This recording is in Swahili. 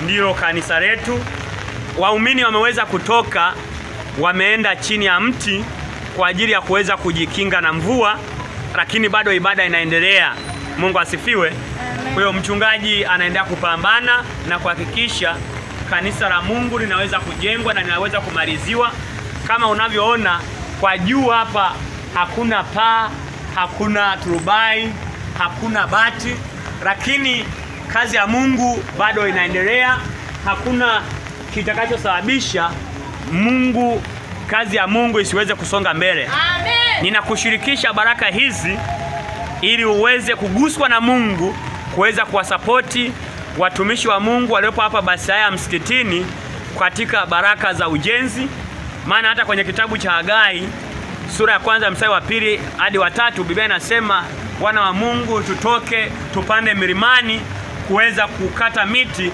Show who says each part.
Speaker 1: ndilo kanisa letu. Waumini wameweza kutoka, wameenda chini ya mti kwa ajili ya kuweza kujikinga na mvua, lakini bado ibada inaendelea. Mungu asifiwe. Kwa hiyo mchungaji anaendelea kupambana na kuhakikisha kanisa la Mungu linaweza kujengwa na linaweza kumaliziwa. Kama unavyoona kwa juu hapa, hakuna paa, hakuna turubai, hakuna bati, lakini kazi ya Mungu bado inaendelea. Hakuna kitakachosababisha kazi ya Mungu isiweze kusonga mbele.
Speaker 2: Amen.
Speaker 1: Ninakushirikisha baraka hizi ili uweze kuguswa na Mungu, kuweza kuwasapoti watumishi wa Mungu waliopo hapa Basaya msikitini katika baraka za ujenzi. Maana hata kwenye kitabu cha Hagai sura ya 1 mstari wa 2 hadi wa 3 Biblia inasema, wana wa Mungu tutoke tupande milimani kuweza kukata miti